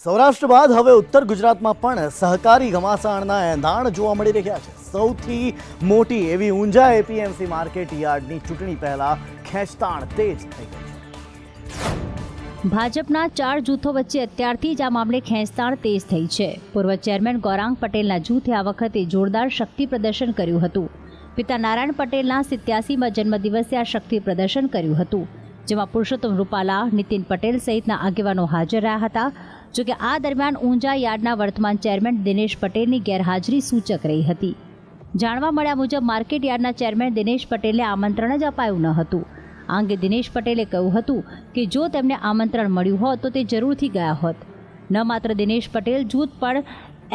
સૌરાષ્ટ્ર બાદ હવે ઉત્તર ગુજરાતમાં પણ સહકારી ઘમાસાણના એંધાણ જોવા મળી રહ્યા છે। સૌથી મોટી એવી ઊંઝા એપીએમસી માર્કેટ યાર્ડની ચૂંટણી પહેલા ખેંચતાણ તેજ થઈ ગઈ છે। ભાજપના 4 જૂથો વચ્ચે અત્યારથી જ આ મામલે ખેંચતાણ તેજ થઈ છે। પૂર્વ ચેરમેન ગૌરાંગ પટેલના જૂથે આ વખતે જોરદાર શક્તિ પ્રદર્શન કર્યું હતું। પિતા નારાયણ પટેલના 87માં જન્મદિવસે આ શક્તિ પ્રદર્શન કર્યું હતું, જેમાં પુરુષોત્તમ રૂપાલા, નીતિન પટેલ સહિતના આગેવાનો હાજર રહ્યા હતા। જોકે આ દરમિયાન ઊંઝા યાર્ડના વર્તમાન ચેરમેન દિનેશ પટેલની ગેરહાજરી સૂચક રહી હતી। જાણવા મળ્યા મુજબ માર્કેટ યાર્ડના ચેરમેન દિનેશ પટેલને આમંત્રણ જ અપાયું ન હતું। આ અંગે દિનેશ પટેલે કહ્યું હતું કે જો તેમને આમંત્રણ મળ્યું હોત તો તે જરૂરથી ગયા હોત। ન માત્ર દિનેશ પટેલ જૂથ પણ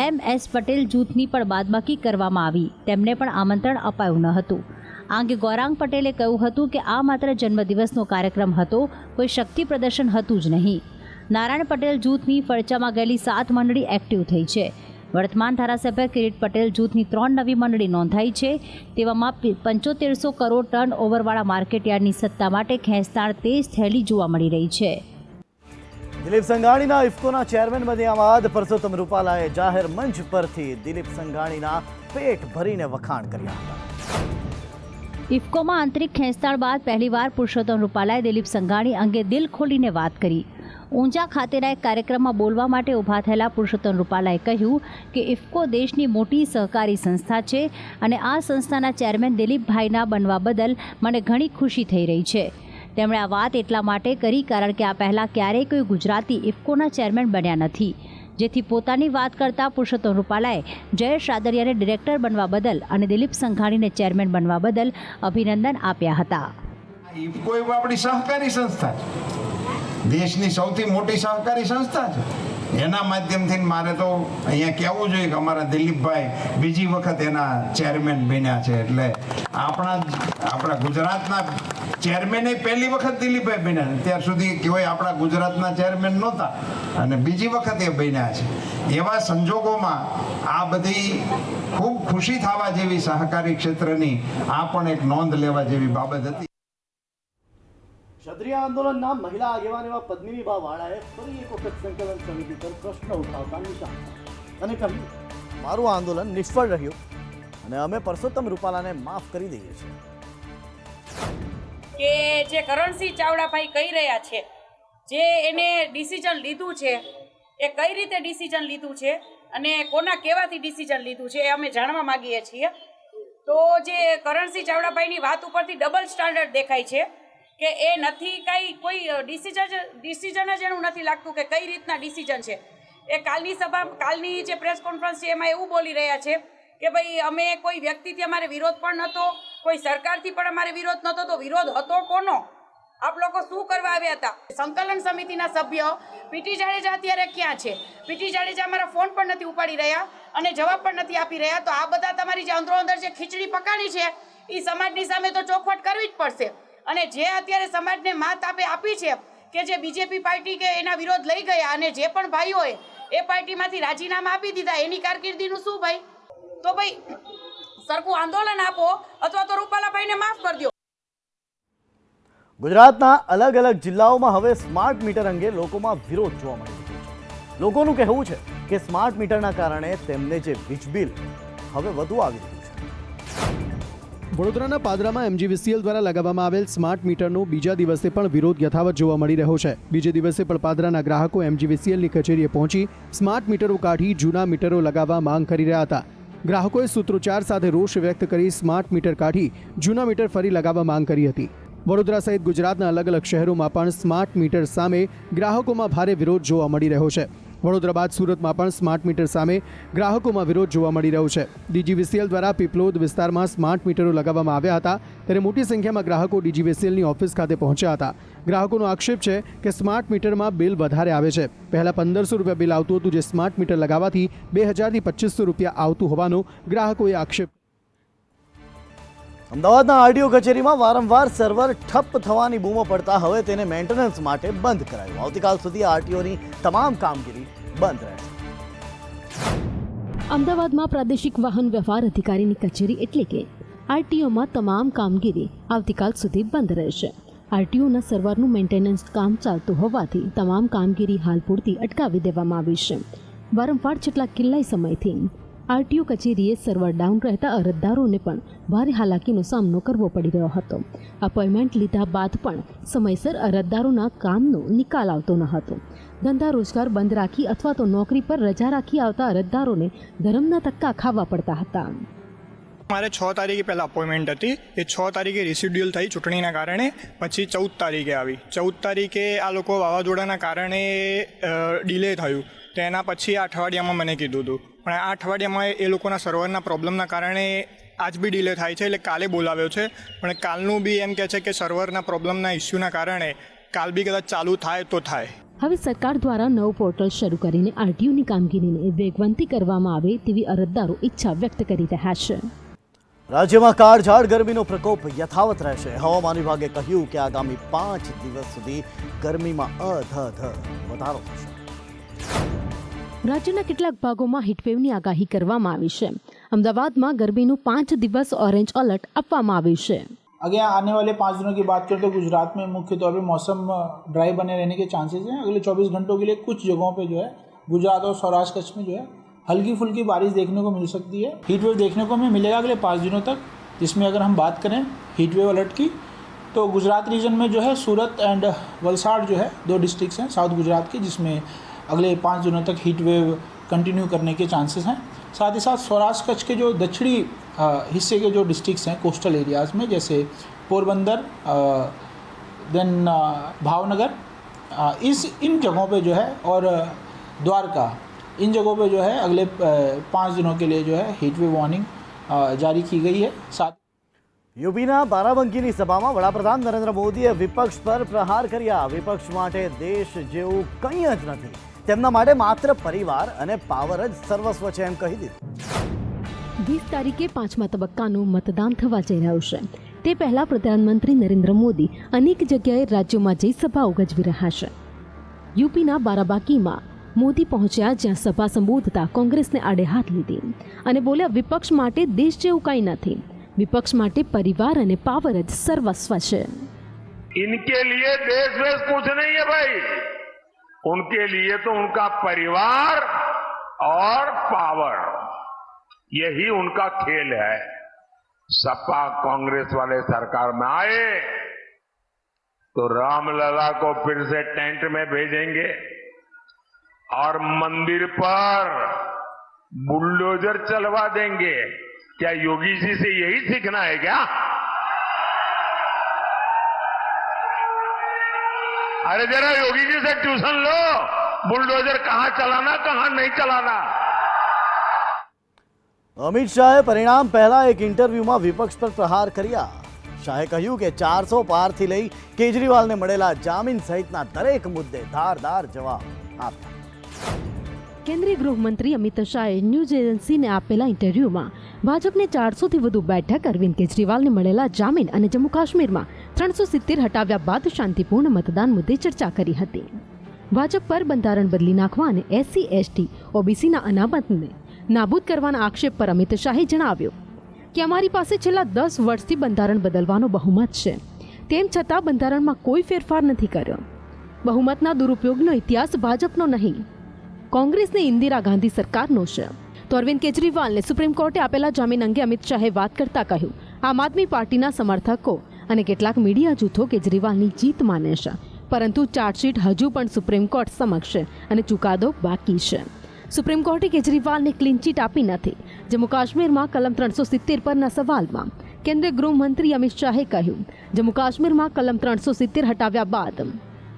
MS પટેલ જૂથની પણ બાદબાકી કરવામાં આવી, તેમને પણ આમંત્રણ અપાયું ન હતું। આ અંગે ગૌરાંગ પટેલે કહ્યું હતું કે આ માત્ર જન્મદિવસનો કાર્યક્રમ હતો, કોઈ શક્તિ પ્રદર્શન હતું જ નહીં। નારાયણ પટેલ જૂથની ફરચામાં ગયેલી 7 મંડળી એક્ટિવ થઈ છે। વર્તમાન ધારાસભ્ય કિરીટ પટેલ જૂથની 3 નવી મંડળી નોંધાઈ છે। તેવામાં 7500 કરોડ ટર્ન ઓવરવાળા માર્કેટયાર્ડની સત્તા માટે ખેંચતાણ તેજ થયેલી જોવા મળી રહી છે। દિલીપ સંઘાણીના ઇફકોના ચેરમેન બન્યા બાદ પરસોત્તમ રૂપાલાએ જાહેર મંચ પરથી દિલીપ સંઘાણીના પેટ ભરીને વખાણ કર્યા હતા। ઇફકોમાં આંતરિક ખેંચતાણ બાદ પહેલીવાર પુરુષોત્તમ રૂપાલાએ દિલીપ સંઘાણી અંગે દિલ ખોલીને વાત કરી। ઊંઝા ખાતેના એક કાર્યક્રમમાં બોલવા માટે ઊભા થયેલા પુરુષોત્તમ રૂપાલાએ કહ્યું કે ઇફકો દેશની મોટી સહકારી સંસ્થા છે અને આ સંસ્થાના ચેરમેન દિલીપભાઈના બનવા બદલ મને ઘણી ખુશી થઈ રહી છે। તેમણે આ વાત એટલા માટે કરી કારણ કે આ પહેલાં ક્યારેય કોઈ ગુજરાતી ઇફકોના ચેરમેન બન્યા નથી, જેથી પોતાની વાત કરતા પુરુષોત્તમ રૂપાલાએ જયેશ રાદડિયાને ડિરેક્ટર બનવા બદલ અને દિલીપ સંઘાણીને ચેરમેન બનવા બદલ અભિનંદન આપ્યા હતા। ઇફકો એ આપણી સહકારી સંસ્થા છે, દેશની સૌથી મોટી સહકારી સંસ્થા છે। એના માધ્યમથી મારે તો અહીંયા કહેવું જોઈએ કે અમારા દિલીપભાઈ બીજી વખત એના ચેરમેન બન્યા છે, એટલે આપણા ગુજરાતના ચેરમેને પહેલી વખત દિલીપભાઈ બન્યા છે। ત્યાર સુધી કોઈ આપણા ગુજરાતના ચેરમેન નહોતા અને બીજી વખત એ બન્યા છે। એવા સંજોગોમાં આ બધી ખૂબ ખુશી થવા જેવી સહકારી ક્ષેત્રની આ પણ એક નોંધ લેવા જેવી બાબત હતી। ક્ષત્રિય આંદોલનના મહિલા આગેવાન એવા પદ્મિનીબા વાળાએ ફરી એક વખત સંકલન સમિતિ પર પ્રશ્ન ઉઠાવતા નિશાન અને કહ્યું, મારું આંદોલન નિષ્ફળ રહ્યું અને અમે પરસોત્તમ રૂપાલાને માફ કરી દઈએ છીએ। કે જે કરણસિંહ ચાવડાભાઈ કહી રહ્યા છે, જે એને ડિસિઝન લીધું છે એ કઈ રીતે ડિસિઝન લીધું છે અને કોના કહેવાથી ડિસિઝન લીધું છે એ અમે જાણવા માંગીએ છીએ। તો જે કરણસિંહ ચાવડાભાઈની વાત ઉપરથી ડબલ સ્ટાન્ડર્ડ દેખાય છે કે એ નથી કાંઈ કોઈ ડિસિઝન જ એનું નથી લાગતું કે કઈ રીતના ડિસિઝન છે। એ કાલની જે પ્રેસ કોન્ફરન્સ છે એમાં એવું બોલી રહ્યા છે કે ભાઈ અમે કોઈ વ્યક્તિથી અમારે વિરોધ પણ નહોતો, કોઈ સરકારથી પણ અમારે વિરોધ નહોતો, તો વિરોધ હતો કોનો? આપ લોકો શું કરવા આવ્યા હતા? સંકલન સમિતિના સભ્ય પીટી જાડેજા અત્યારે ક્યાં છે? પીટી જાડેજા અમારા ફોન પણ નથી ઉપાડી રહ્યા અને જવાબ પણ નથી આપી રહ્યા। તો આ બધા તમારી જે અંદરો અંદર જે ખીચડી પકાડી છે એ સમાજની સામે તો ચોખવટ કરવી જ પડશે। અને જે અત્યારે સમાજને માત આપી છે કે જે બીજેપી પાર્ટી કે એના વિરોધ લઈ ગયા અને જે પણ ભાઈઓએ એ પાર્ટીમાંથી રાજીનામા આપી દીધા, એની કારકિર્દીનું શું ભાઈ? તો ભાઈ સરખું આંદોલન આપો અથવા તો રૂપાલાભાઈને માફ કરી દો। ગુજરાતના અલગ અલગ જિલ્લાઓમાં હવે સ્માર્ટ મીટર અંગે લોકોમાં વિરોધ જોવા મળી રહ્યો છે। લોકોનું કહેવું છે કે સ્માર્ટ મીટરના કારણે તેમને જે વીજ બિલ હવે વધુ આવી રહ્યું છે। વડોદરાના પાદરામાં MGVCL દ્વારા લગાવવામાં આવેલ સ્માર્ટ મીટરનો બીજા દિવસે પણ વિરોધ યથાવત જોવા મળી રહ્યો છે। બીજે દિવસે પણ પાદરાના ગ્રાહકો MGVCLની કચેરીએ પહોંચી સ્માર્ટ મીટરો કાઢી જૂના મીટરો લગાવવા માંગ કરી રહ્યા હતા। ગ્રાહકોએ સૂત્રોચ્ચાર સાથે રોષ વ્યક્ત કરી સ્માર્ટ મીટર કાઢી જૂના મીટર ફરી લગાવવા માંગ કરી હતી। વડોદરા સહિત ગુજરાતના અલગ અલગ શહેરોમાં પણ સ્માર્ટ મીટર સામે ગ્રાહકોમાં ભારે વિરોધ જોવા મળી રહ્યો છે। વડોદરા બાદ સુરતમાં પણ સ્માર્ટ મીટર સામે ગ્રાહકોમાં વિરોધ જોવા મળી રહ્યો છે। DGVCL દ્વારા પીપલોદ વિસ્તારમાં સ્માર્ટ મીટરો લગાવવામાં આવ્યા હતા, ત્યારે મોટી સંખ્યામાં ગ્રાહકો DGVCLની ઓફિસ ખાતે પહોંચ્યા હતા। ગ્રાહકોનો આક્ષેપ છે કે સ્માર્ટ મીટરમાં બિલ વધારે આવે છે। પહેલાં 1500 રૂપિયા બિલ આવતું હતું, જે સ્માર્ટ મીટર લગાવવાથી 2000 થી 2500 રૂપિયા આવતું હોવાનો ગ્રાહકોએ આક્ષેપ। અમદાવાદના આરટીઓ કચેરીમાં વારંવાર સર્વર ઠપ થવાની બૂમો પડતા હવે તેને મેન્ટેનન્સ માટે બંધ કરાયું। આવતીકાલ સુધી આરટીઓની તમામ કામગીરી બંધ રહેશે। અમદાવાદમાં પ્રાદેશિક વાહન વ્યવહાર અધિકારીની કચેરી એટલે કે આરટીઓમાં તમામ કામગીરી આવતીકાલ સુધી બંધ રહેશે। આરટીઓના સર્વરનું મેન્ટેનન્સ કામ ચાલતું હોવાથી તમામ કામગીરી હાલ પૂરતી અટકાવી દેવામાં આવી છે. વારંવાર છેલ્લા કેટલાય સમયથી આરટીઓ કચેરીએ સર્વર ડાઉન રહેતા અરજદારોને પણ ભારે હાલાકીનો સામનો કરવો પડી રહ્યો હતો. અપોઇન્ટમેન્ટ લીધા બાદ પણ સમયસર અરજદારોના કામનો નિકાલ આવતો ન હતો. ધંધા રોજગાર બંધ રાખી અથવા તો નોકરી પર રજા રાખી આવતા અરજદારોને ધરમના ધક્કા ખાવા પડતા હતા. મારે 6 તારીખે પહેલાં અપોઇન્ટમેન્ટ હતી. એ 6 તારીખે રિશિડ્યુલ થઈ ચૂંટણીના કારણે. પછી 14 તારીખે આવી. 14 તારીખે આ લોકો વાવાઝોડાના કારણે ડિલે થયું. તો એના પછી આ અઠવાડિયામાં મને કીધું હતું, પણ આ અઠવાડિયામાં એ લોકોના સર્વરના પ્રોબ્લેમના કારણે આજ બી ડિલે થાય છે. એટલે કાલે બોલાવ્યો છે, પણ કાલનું બી એમ કહે છે કે સર્વરના પ્રોબ્લેમના ઇસ્યુના કારણે કાલ બી કદાચ ચાલુ થાય તો થાય. હવે સરકાર દ્વારા નવું પોર્ટલ શરૂ કરીને આરટીઓની કામગીરીને વેગવંતી કરવામાં આવે તેવી અરજદારો ઈચ્છા વ્યક્ત કરી રહ્યા છે. રાજ્યમાં કાળઝાળ ગરમીનો પ્રકોપ યથાવત રહેશે. હવામાન વિભાગે કહ્યું કે આગામી 5 દિવસ સુધી ગરમીમાં અધધ વધારો થશે. રાજ્યના કેટલાક ભાગોમાં હીટવેવની આગાહી કરવામાં આવી છે. અમદાવાદમાં ગરમીનું 5 દિવસ ઓરેન્જ એલર્ટ આપવામાં આવ્યું છે. अगर आने वाले 5 दिनों की बात करें तो गुजरात में मुख्य तौर पे मौसम ड्राई बने रहने के चांसेस हैं. अगले 24 घंटों के लिए कुछ जगहों पे जो है गुजरात और सौराष्ट्र कच्छ में जो है हल्की फुल्की बारिश देखने को मिल सकती है. हीट वेव देखने को हमें मिलेगा अगले 5 दिनों तक, जिसमें अगर हम बात करें हीट वेव अलर्ट की तो गुजरात रीजन में जो है सूरत एंड वलसाड़ जो है 2 डिस्ट्रिक्ट्स हैं साउथ गुजरात के, जिसमें अगले 5 दिनों तक हीट वेव कंटिन्यू करने के चांसेस हैं. साथ ही साथ सौराष्ट्र कच्छ के जो दक्षिणी हिस्से के जो डिस्ट्रिक्ट्स हैं कोस्टल एरियाज़ में, जैसे पोरबंदर देन भावनगर, इन जगहों पे जो है और द्वारका, इन जगहों पे जो है अगले 5 दिनों के लिए जो है हीट वेव वार्निंग जारी की गई है. साथ યુપીના બારાબંકીની સભામાં વડાપ્રધાન નરેન્દ્ર મોદીએ વિપક્ષ પર પ્રહાર કર્યા. વિપક્ષ માટે દેશ જેવું કંઈ જ નથી, તેમના માટે માત્ર પરિવાર અને પાવર જ સર્વસ્વ છે એમ કહી દીધું. 20 તારીખે 5મા તબક્કાનું મતદાન થવા જઈ રહ્યું છે. તે પહેલા પ્રધાનમંત્રી નરેન્દ્ર મોદી અનેક જગ્યાએ રાજ્યોમાં જઈ સભાઓ ગજવી રહ્યા છે. યુપીના બારાબાંકીમાં મોદી પહોંચ્યા, જ્યાં સભા સંબોધતા કોંગ્રેસને આડે હાથ લીધી અને બોલ્યા, વિપક્ષ માટે દેશ જેવું કંઈ નથી, વિપક્ષ માટે પરિવાર અને પાવર જ સર્વસ્વ છે. इनके लिए देश वेश कुछ नहीं है भाई, उनके लिए तो उनका परिवार और पावर, यही उनका खेल है. सपा कांग्रेस वाले सरकार में आए तो रामलला को फिर से टेंट में भेजेंगे और मंदिर पर बुलडोजर चलवा देंगे. क्या योगी जी से यही सीखना है क्या? अरे जरा योगी जी से ट्यूशन लो, बुलडोजर कहां चलाना कहां नहीं चलाना. અમિત શાહે પરિણામ પહેલા એક ઇન્ટરવ્યુમાં વિપક્ષ પર પ્રહાર કર્યા. શાહે કહ્યું કે 400 પારથી લઈ કેજરીવાલને મળેલા જામીન સહિતના દરેક મુદ્દે ધારદાર જવાબ આપ્યા. કેન્દ્રીય ગૃહમંત્રી અમિત શાહે ન્યૂઝ એજન્સીને આપેલા ઇન્ટરવ્યુમાં ભાજપને 400થી વધુ બેઠક, અરવિંદ કેજરીવાલને મળેલા જામીન અને જમ્મુ કાશ્મીરમાં 370 હટાવ્યા બાદ શાંતિપૂર્ણ મતદાન મુદ્દે ચર્ચા કરી હતી. ભાજપ પર બંધારણ બદલી નાખવા અને SC ST OBCના અનામતને નાબૂદ કરવાના આક્ષેપ પર અમિત શાહે જણાવ્યું કે અમારી પાસે છેલ્લા 10 વર્ષથી બંધારણ બદલવાનો બહુમત છે, તેમ છતાં બંધારણમાં કોઈ ફેરફાર નથી કર્યો. બહુમતના દુરુપયોગનો ઇતિહાસ ભાજપનો નહીં, કોંગ્રેસની ઇન્દિરા ગાંધી સરકારનો છે. તો અરવિંદ કેજરીવાલને સુપ્રીમ કોર્ટે આપેલા જામીન અંગે અમિત શાહે વાત કરતા કહ્યું, આમ આદમી પાર્ટીના સમર્થકો અને કેટલાક મીડિયા જૂથો કેજરીવાલની જીત માને છે, પરંતુ ચાર્જશીટ હજુ પણ સુપ્રીમ કોર્ટ સમક્ષ છે અને ચુકાદો બાકી છે. સુપ્રીમ કોર્ટે કેજરીવાલને ક્લીન ચીટ આપી નથી. જમ્મુ કાશ્મીરમાં કલમ 370 પરના સવાલમાં કેન્દ્રીય ગૃહમંત્રી અમિત શાહે કહ્યું, જમ્મુ કાશ્મીરમાં કલમ 370 હટાવ્યા બાદ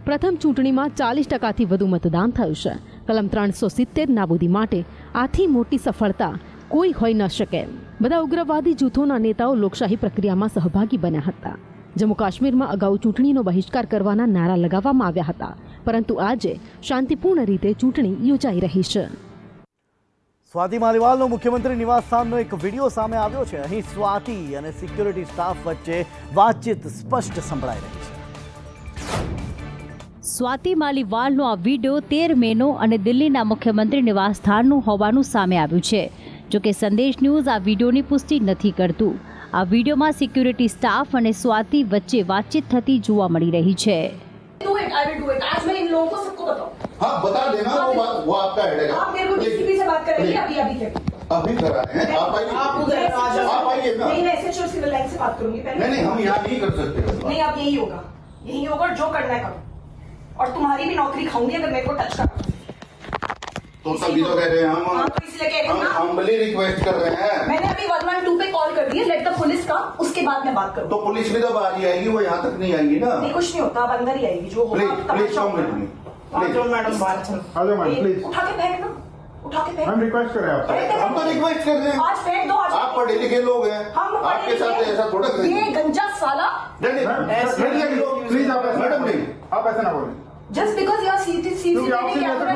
પ્રથમ ચૂંટણીમાં 40%થી વધુ મતદાન થયું છે. કલમ 370 નાબૂદી માટે આથી મોટી સફળતા કોઈ હોઈ ન શકે. બધા ઉગ્રવાદી જૂથોના નેતાઓ લોકશાહી પ્રક્રિયામાં સહભાગી બન્યા હતા. જમ્મુ કાશ્મીરમાં અગાઉ ચૂંટણીનો બહિષ્કાર કરવાના નારા લગાવવામાં આવ્યા હતા, પરંતુ આજે શાંતિપૂર્ણ રીતે ચૂંટણી યોજાઈ રહી છે. સ્વાતિ માલીવાલનો મુખ્યમંત્રી નિવાસસ્થાનનો એક વિડીયો સામે આવ્યો છે. અહીં સ્વાતિ અને સિક્યુરિટી સ્ટાફ વચ્ચે વાતચીત સ્પષ્ટ સંભળાઈ રહી છે. સ્વાતિ માલીવાલનો આ વિડીયો 13 મેનો અને દિલ્હીના મુખ્યમંત્રી નિવાસસ્થાનનું હોવાનું સામે આવ્યું છે. જોકે સંદેશ ન્યૂઝ આ વિડીયોની પુષ્ટિ નથી કરતું. આ વિડીયોમાં સિક્યુરિટી સ્ટાફ અને સ્વાતિ વચ્ચે વાતચીત થતી જોવા મળી રહી છે. I will do it. आज मैं इन लोगों को सबको बताऊं. हाँ बता देना, वो आपका हेड है. आप मेरे को डीसीपी से बात करेंगे अभी के अभी करा रहे हैं. आप आइए. आप आइए ना. नहीं, मैं एसएचओ सिविल लाइन से बात करूंगी पहले. नहीं हम यहाँ नहीं कर सकते. नहीं, अब यही होगा और जो करना है करो. और तुम्हारी भी नौकरी खाऊंगी अगर मेरे को टच करो. तो तभी तो कह रहे हैं हाँ, तो इसलिए कह रही हूँ ना. हम बड़ी रिक्वेस्ट कर रहे हैं. मैंने अभी 112 पे कॉल कर दी है. लेट द पुलिस का, उसके बाद मैं बात करूँ. तो पुलिस भी तो बाहर ही आएगी, वो यहाँ तक नहीं आएगी ना. नहीं, कुछ नहीं होता, अब अंदर ही आएगी. जो होगा please come with me. Madam बाहर चलो. उठा के फेंक ना. उठा के फेंक. हम रिक्वेस्ट कर रहे हैं आपसे. हम तो रिक्वेस्ट कर रहे हैं. आज फेंक दो. आज आप पढ़े लिखे लोग हैं. हम आपके साथ ऐसा थोड़ा ये गंजा साला. प्लीज आप मैडम नहीं, आप ऐसा ना बोलें. Just because you are CCTV camera.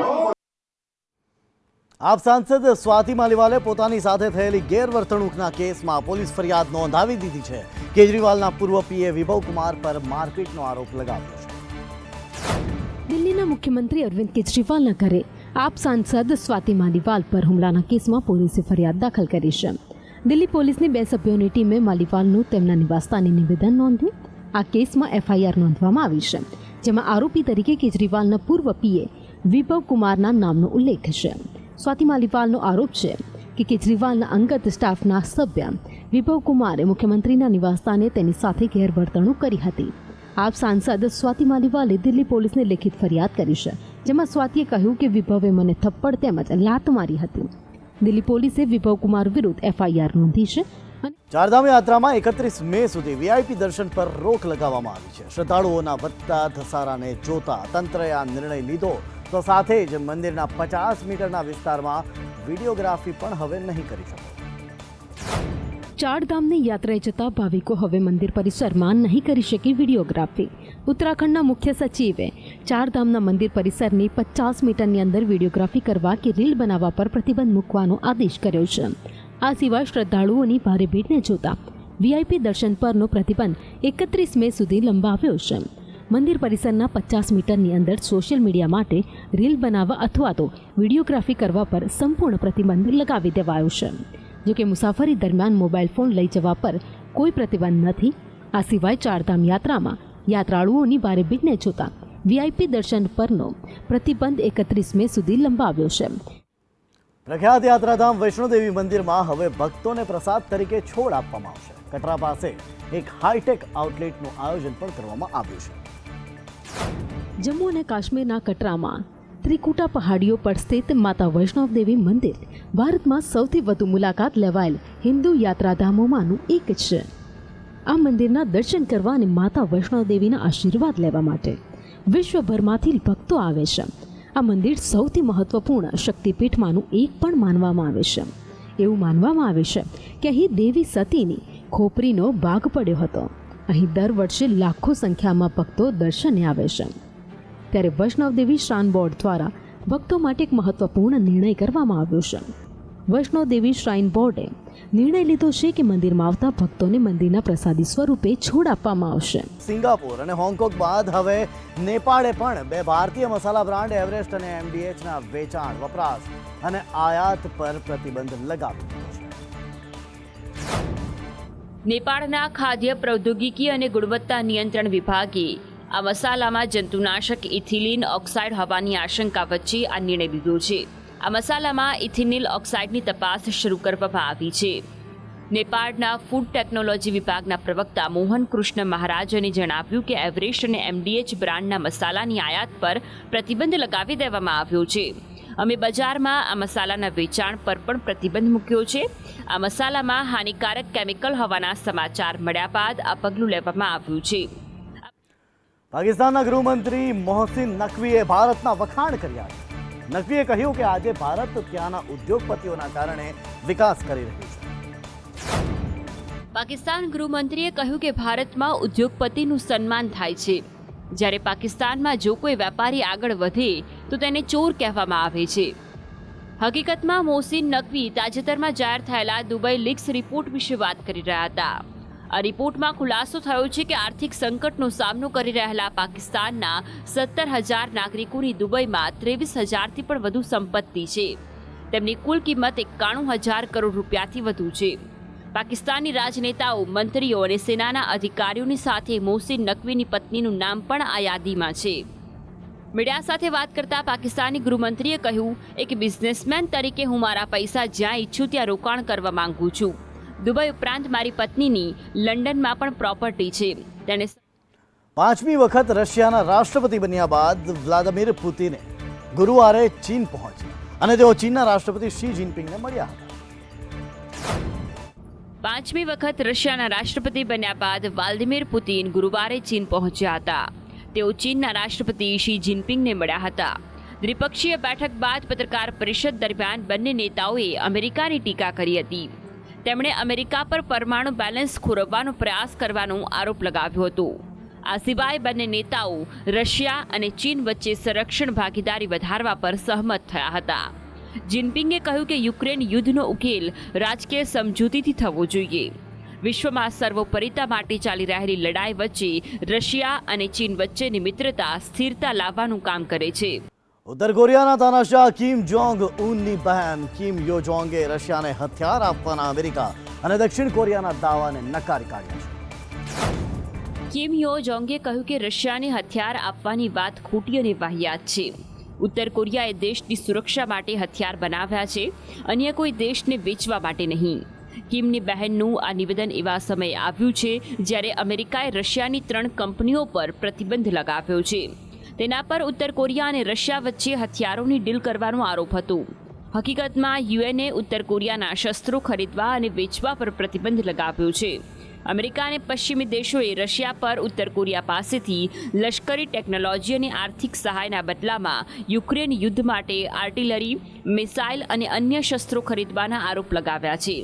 આપ સાંસદ સ્વાતિ માલીવાલે પોતાની સાથે થયેલી ગેરવર્તણૂકના કેસમાં પોલીસ ફરિયાદ નોંધાવી દીધી છે. કેજરીવાલના પૂર્વ પીએ વિભવ કુમાર પર મારપીટનો આરોપ લગાવ્યો છે. દિલ્હીના મુખ્યમંત્રી અરવિંદ કેજરીવાલના ઘરે આપ સાંસદ સ્વાતિ માલીવાલ પર હુમલાના કેસમાં પોલીસે ફરિયાદ દાખલ કરી છે. દિલ્હી પોલીસની 2 સભ્યોની ટીમે માલીવાલનું તેમના નિવાસસ્થાને નિવેદન નોંધ્યું. આ કેસમાં એફઆઈઆર નોંધવામાં આવી છે, જેમાં આરોપી તરીકે કેજરીવાલના પૂર્વ પીએ વિભવ કુમારના નામનો ઉલ્લેખ છે. સ્વાતિ માલીવાલનો આરોપ છે કે કેજરીવાલના અંગત સ્ટાફના સભ્ય વિભવ કુમારે મુખ્યમંત્રીના નિવાસસ્થાને તેની સાથે ગેરવર્તણૂક કરી હતી. આપ સાંસદ સ્વાતિ માલીવાલે દિલ્હી પોલીસને લેખિત ફરિયાદ કરી છે, જેમાં સ્વાતિએ કહ્યું કે વિભવે મને થપ્પડ તેમજ લાત મારી હતી. દિલ્હી પોલીસે વિભવ કુમાર વિરુદ્ધ એફઆઈઆર નોંધી છે. ચારધામ યાત્રામાં 31 મે સુધી વીઆઈપી દર્શન પર રોક લગાવવામાં આવી છે. શ્રદ્ધાળુઓના વધતા ધસારાને જોતા તંત્રએ આ નિર્ણય લીધો તો સાથે જ મંદિરના 50 મીટરના વિસ્તારમાં વિડીયોગ્રાફી પણ હવે નહીં કરી શકે. ચારધામની યાત્રાએ જતા ભાવિકો હવે મંદિર પરિસરમાં નહીં કરી શકે વિડીયોગ્રાફી. ઉત્તરાખંડના મુખ્ય સચિવે ચારધામના મંદિર પરિસરની 50 મીટરની અંદર વિડીયોગ્રાફી કરવા કે રીલ બનાવવા પર પ્રતિબંધ મૂકવાનો આદેશ કર્યો છે. આ સિવાય શ્રદ્ધાળુઓની ભારે ભીડને જોતા વીઆઈપી દર્શન પરનો પ્રતિબંધ 31 મે સુધી લંબાવ્યો છે. મંદિર પરિસરના 50 મીટરની અંદર સોશિયલ મીડિયા માટે રીલ બનાવવા અથવા તો વિડીયોગ્રાફી કરવા પર સંપૂર્ણ પ્રતિબંધ લગાવી દેવાયો છે. જોકે મુસાફરી દરમિયાન મોબાઈલ ફોન લઈ જવા પર કોઈ પ્રતિબંધ નથી. આ સિવાય ચારધામ યાત્રામાં યાત્રાળુઓની ભારે ભીડને જોતા વીઆઈપી દર્શન પરનો પ્રતિબંધ 31 મે સુધી લંબાવ્યો છે. પ્રખ્યાત યાત્રાધામ વૈષ્ણોદેવી મંદિરમાં હવે ભક્તોને પ્રસાદ તરીકે છોડ આપવામાં આવશે. કટરા પાસે એક હાઈટેક આઉટલેટનું આયોજન પણ કરવામાં આવ્યું છે. જમ્મુ અને કાશ્મીરના કટરામાં ત્રિકુટા પહાડીઓ પર સ્થિત માતા વૈષ્ણોદેવી મંદિર ભારતમાં સૌથી વધુ મુલાકાત લેવાયેલ હિન્દુ યાત્રાધામોમાંનું એક છે. આ મંદિરના દર્શન કરવા અને માતા વૈષ્ણોદેવીના આશીર્વાદ લેવા માટે વિશ્વભરમાંથી ભક્તો આવે છે. આ મંદિર સૌથી મહત્વપૂર્ણ શક્તિપીઠમાંનું એક પણ માનવામાં આવે છે. એવું માનવામાં આવે છે કે અહીં દેવી સતીની ખોપરીનો ભાગ પડ્યો હતો. અહીં દર વર્ષે લાખો સંખ્યામાં ભક્તો દર્શને આવે છે. ત્યારે વૈષ્ણવદેવી શ્રાઇન બોર્ડ દ્વારા ભક્તો માટે એક મહત્વપૂર્ણ નિર્ણય કરવામાં આવ્યો છે. વૈષ્ણોદેવી શ્રાઇન બોર્ડે નિર્ણય લીધો છે કે મંદિરમાં આવતા ભક્તોને મંદિરના પ્રસાદી સ્વરૂપે છોડ આપવામાં આવશે. સિંગાપોર અને હોંગકોંગ બાદ હવે નેપાળે પણ 2 ભારતીય મસાલા બ્રાન્ડ એવરેસ્ટ અને એમડીએચના વેચાણ, વપરાશ અને આયાત પર પ્રતિબંધ લગાવી દીધો છે. નેપાળના ખાદ્ય પ્રૌદ્યોગિકી અને ગુણવત્તા નિયંત્રણ વિભાગે આ મસાલામાં જંતુનાશક ઇથિલિન ઓક્સાઇડ હોવાની આશંકા વચ્ચે આ નિર્ણય લીધો છે. આ મસાલામાં ઇથિનિલ ઓક્સાઇડની તપાસ શરૂ કરવામાં આવી છે. નેપાળના ફૂડ ટેકનોલોજી વિભાગના પ્રવક્તા મોહન કૃષ્ણ મહારાજને જણાવ્યું કે એવરેસ્ટ અને એમડીએચ બ્રાન્ડના મસાલાની આયાત પર પ્રતિબંધ લગાવી દેવામાં આવ્યો છે. અમે બજારમાં આ મસાલાના વેચાણ પર પણ પ્રતિબંધ મૂક્યો છે. આ મસાલામાં હાનિકારક કેમિકલ હોવાના સમાચાર મળ્યા બાદ આ પગલું લેવામાં આવ્યું છે. પાકિસ્તાનના ગૃહમંત્રી મોહસિન નકવીએ ભારતના વખાણ કર્યા છે. નકવીએ કહ્યું કે આજે ભારત ત્યાંના ઉદ્યોગપતિઓના કારણે વિકાસ કરી રહ્યું છે. પાકિસ્તાન ગૃહમંત્રીએ કહ્યું કે ભારતમાં ઉદ્યોગપતિનું સન્માન થાય છે. જ્યારે પાકિસ્તાનમાં જો કોઈ વેપારી આગળ વધે તો તેને ચોર કહેવામાં આવે છે. હકીકતમાં મોહસિન નકવી તાજેતરમાં જાહેર થયેલા દુબઈ લીક્સ રિપોર્ટ વિશે વાત કરી રહ્યા હતા. આ રિપોર્ટમાં ખુલાસો થયો છે કે આર્થિક સંકટનો સામનો કરી રહેલા પાકિસ્તાનના 17,000 નાગરિકોની દુબઈમાં 23,000થી પણ વધુ સંપત્તિ છે. તેમની કુલ કિંમત 91,000 કરોડ રૂપિયાથી વધુ છે. પાકિસ્તાની રાજનેતાઓ, મંત્રીઓ અને સેનાના અધિકારીઓની સાથે મોહસિન નકવીની પત્નીનું નામ પણ આ યાદીમાં છે. મીડિયા સાથે વાત કરતા પાકિસ્તાની ગૃહમંત્રીએ કહ્યું, એક બિઝનેસમેન તરીકે હું મારા પૈસા જ્યાં ઈચ્છું ત્યાં રોકાણ કરવા માંગુ છું. દુબઈ ઉપરાંત મારી પત્નીની લંડનમાં પણ પ્રોપર્ટી છે. તેણે 5મી વખત રશિયાના રાષ્ટ્રપતિ બન્યા બાદ વ્લાદિમીર પુતિને ગુરુવારે ચીન પહોંચ્યા અને તેઓ ચીનના રાષ્ટ્રપતિ શી જિનપિંગને મળ્યા હતા. 5મી વખત રશિયાના રાષ્ટ્રપતિ બન્યા બાદ વ્લાદિમીર પુતિન ગુરુવારે ચીન પહોંચ્યા હતા. તેઓ ચીનના રાષ્ટ્રપતિ શી જિનપિંગને મળ્યા હતા. દ્વિપક્ષીય બેઠક બાદ પત્રકાર પરિષદ દરમિયાન બંને નેતાઓએ અમેરિકાની ટીકા કરી હતી. તેમણે અમેરિકા પર પરમાણુ બેલેન્સ ખોરવવાનો પ્રયાસ કરવાનો આરોપ લગાવ્યો હતો. આ સિવાય બંને નેતાઓ રશિયા અને ચીન વચ્ચે સંરક્ષણ ભાગીદારી વધારવા પર સહમત થયા હતા. જિનપિંગે કહ્યું કે યુક્રેન યુદ્ધનો ઉકેલ રાજકીય સમજૂતીથી થવો જોઈએ. વિશ્વમાં સર્વોપરિતા માટે ચાલી રહેલી લડાઈ વચ્ચે રશિયા અને ચીન વચ્ચેની મિત્રતા સ્થિરતા લાવવાનું કામ કરે છે. ઉત્તર કોરિયાના તાનાશાહ કિમ જોંગ ઉનની બહેન કિમ યો જોંગે રશિયાને હથિયાર આપવાના અમેરિકા અને દક્ષિણ કોરિયાના દાવાને નકારી કાઢ્યા છે. કિમ યો જોંગે કહ્યું કે રશિયાને હથિયાર આપવાની વાત ખોટી અને વાહિયાત છે. ઉત્તર કોરિયાએ દેશની સુરક્ષા માટે હથિયાર બનાવ્યા છે, અન્ય કોઈ દેશને વેચવા માટે નહીં. કિમની બહેનનું આ નિવેદન એવા સમયે આવ્યું છે જ્યારે અમેરિકાએ રશિયાની 3 કંપનીઓ પર પ્રતિબંધ લગાવ્યો છે. તેના પર ઉત્તર કોરિયા અને રશિયા વચ્ચે હથિયારોની ડીલ કરવાનો આરોપ હતો. હકીકતમાં યુએનએ ઉત્તર કોરિયાના શસ્ત્રો ખરીદવા અને વેચવા પર પ્રતિબંધ લગાવ્યો છે. અમેરિકા અને પશ્ચિમી દેશોએ રશિયા પર ઉત્તર કોરિયા પાસેથી લશ્કરી ટેકનોલોજી અને આર્થિક સહાયના બદલામાં યુક્રેન યુદ્ધ માટે આર્ટિલરી, મિસાઇલ અને અન્ય શસ્ત્રો ખરીદવાના આરોપ લગાવ્યા છે.